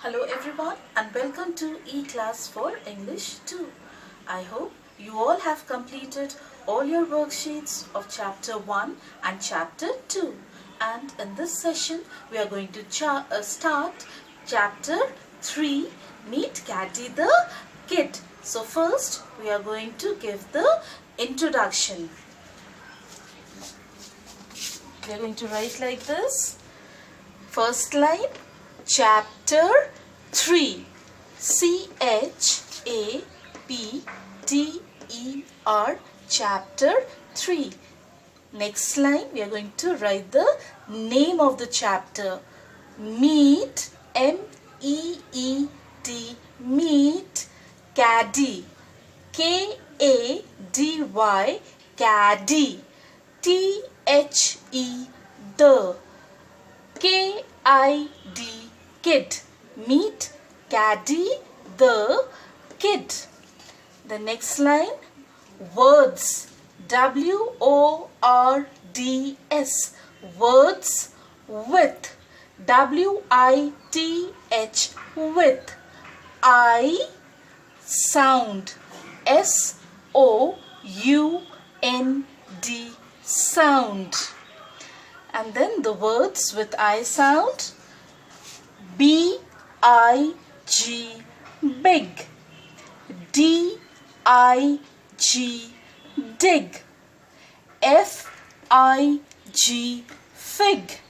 Hello everyone and welcome to E-Class for English 2. I hope you all have completed all your worksheets of chapter 1 and chapter 2. And in this session we are going to start chapter 3, Meet Caddy the Kid. So first we are going to give the introduction. We are going to write like this. First line, Chapter 3, C-H-A-P-T-E-R, Chapter 3. Next line, we are going to write the name of the chapter. Meet, M-E-E-T, Meet, Caddy, K-A-D-Y, Caddy, T-H-E, the, K-I-D, Kid, Meet Caddy the Kid. The next line, Words, W-O-R-D-S, Words with, W-I-T-H, with, I, Sound, S-O-U-N-D, Sound. And then the words with I sound, B-I-G, big, D-I-G, dig, F-I-G, fig,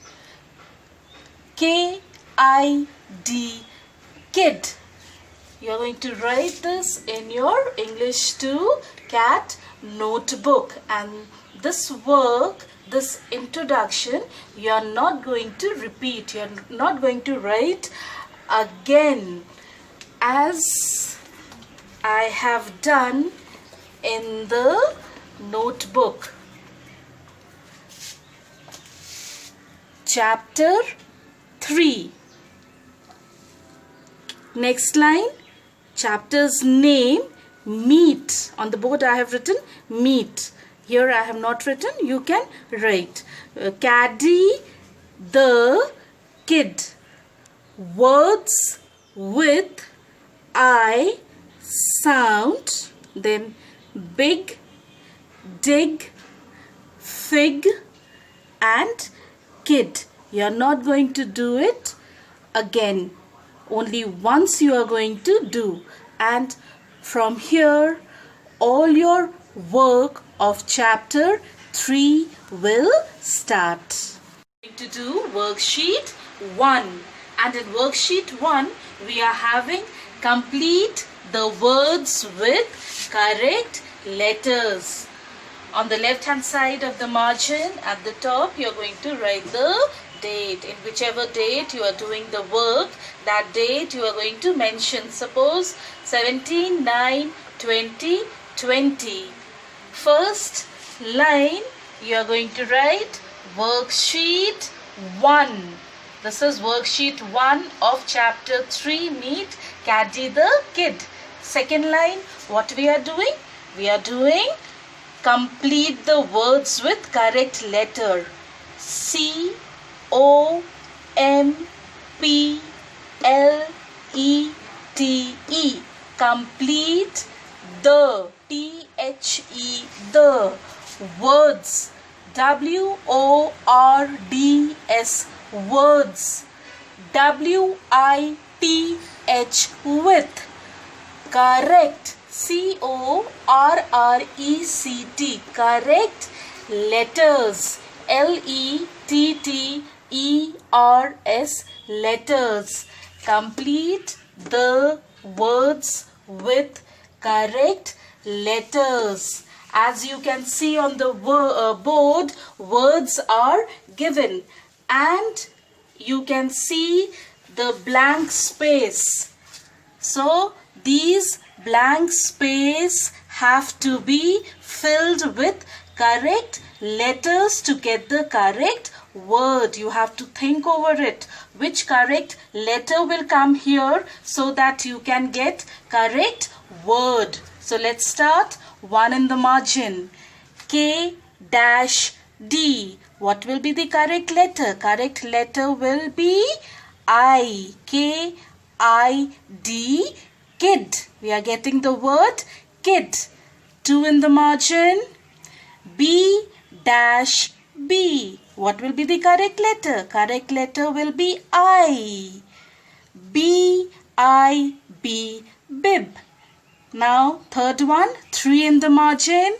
K-I-D, kid. You are going to write this in your English 2 CAT notebook, and this work, this introduction, you are not going to repeat, you are not going to write again as I have done in the notebook. Chapter 3. Next line, chapter's name, Meet. On the board I have written Meet. Here I have not written, you can write. Caddy the Kid. Words with I sound. Then big, dig, fig and kid. You are not going to do it again. Only once you are going to do. And from here all your work of chapter 3 will start. We are going to do worksheet 1, and in worksheet 1 we are having complete the words with correct letters. On the left hand side of the margin at the top you are going to write the date. In whichever date you are doing the work, that date you are going to mention. Suppose 17/9/2020. First line you are going to write worksheet 1. This is worksheet 1 of chapter 3, Meet Caddy the Kid. Second line, what we are doing? We are doing complete the words with correct letter. C-O-M-P-L-E-T-E. Complete the, T-H-E, the, words, W-O-R-D-S, words, W-I-T-H, with, correct, C-O-R-R-E-C-T, correct, letters, L-E-T-T-E-R-S, letters. Complete the words with correct letters. As you can see on the board, words are given and you can see the blank space. So these blank space have to be filled with correct letters to get the correct word. You have to think over it. Which correct letter will come here so that you can get correct word. So let's start. 1 in the margin. K-D. What will be the correct letter? Correct letter will be I. K K-I-D, kid. We are getting the word kid. 2 in the margin. B-B. What will be the correct letter? Correct letter will be I. B-I-B, bib. Now, third one, 3 in the margin.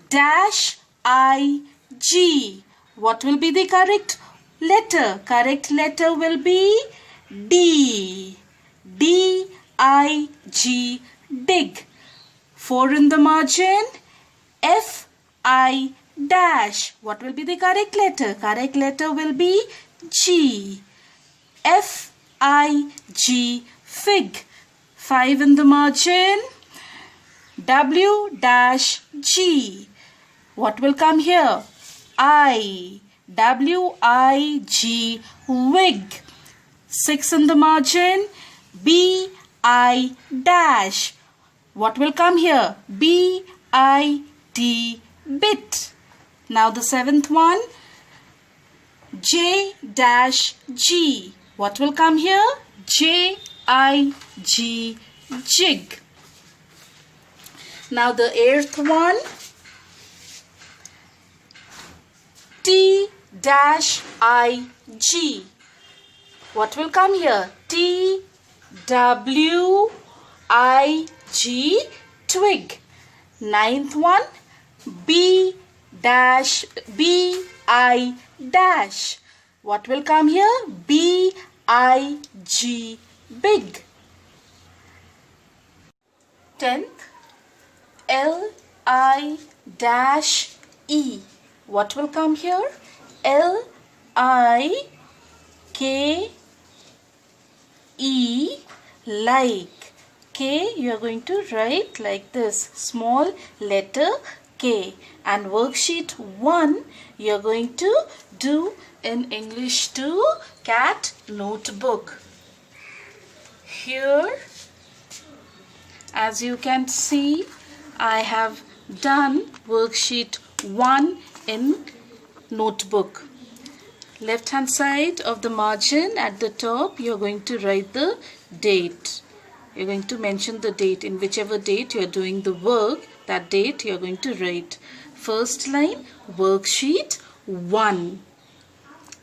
Dash I-G. What will be the correct letter? Correct letter will be D. D-I-G, dig. 4 in the margin. F-I dash. What will be the correct letter? Correct letter will be G. F-I-G, fig. 5 in the margin. W-G. What will come here? I. W-I-G, wig. 6 in the margin. B-I dash. What will come here? B-I-T, bit. Now the 7th one. J-G. What will come here? J-I-G, jig. Now the 8th one. T-I-G. What will come here? T-W-I-G, twig. 9th one. B-I dash. What will come here? B-I-G, big. 10th. L-I-E. What will come here? L-I-K-E, like. K, you are going to write like this, small letter K. And worksheet 1, you are going to do in English 2 cat notebook. Here, as you can see, I have done worksheet 1 in notebook. Left hand side of the margin at the top, you are going to write the date. You are going to mention the date. In whichever date you are doing the work, that date you are going to write. First line, worksheet 1.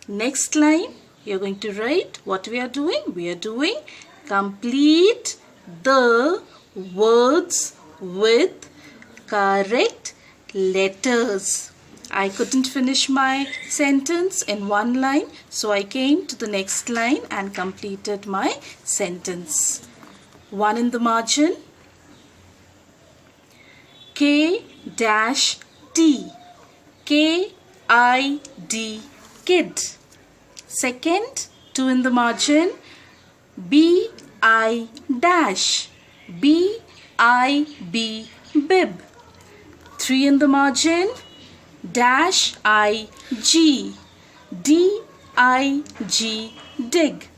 Next line, you are going to write what we are doing. We are doing complete the words with correct letters. I couldn't finish my sentence in one line, so I came to the next line and completed my sentence. 1 in the margin. K-D. K-I-D, kid. Second, 2 in the margin. B-I dash. B-I-B, bib. 3 in the margin. Dash I-G. D-I-G, dig.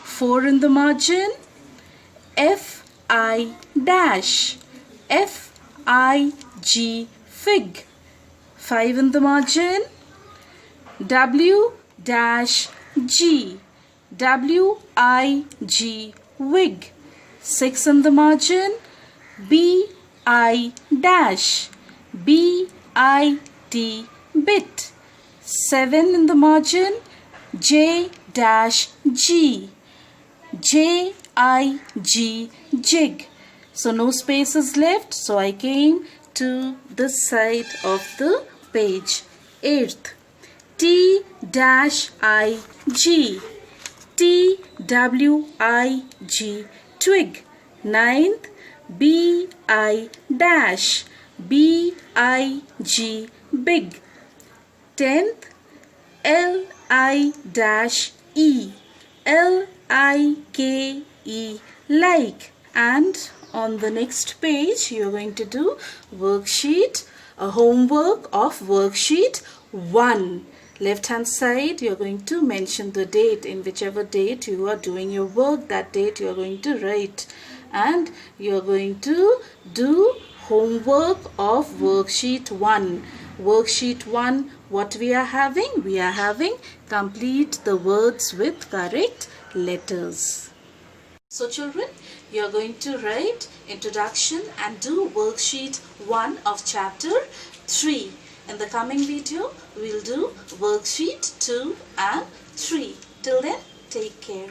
4 in the margin. F-I dash. F-I-G, fig. 5 in the margin. W-G. W-I-G, wig. 6 in the margin. B-I dash. B-I-T, bit. 7 in the margin. J-G. J-I-G, jig. So no spaces left, so I came to this side of the page. 8th, T-I-G. T-W-I-G, twig. 9th, B-I dash. B-I-G, big. 10th, L-I-E. L-I-K-E, like. And on the next page, you are going to do worksheet, a homework of worksheet 1. Left hand side, you are going to mention the date. In whichever date you are doing your work, that date you are going to write. And you are going to do homework of worksheet 1. Worksheet 1, what we are having? We are having complete the words with correct letters. So children, you are going to write introduction and do worksheet 1 of chapter 3. In the coming video, we will do worksheet 2 and 3. Till then, take care.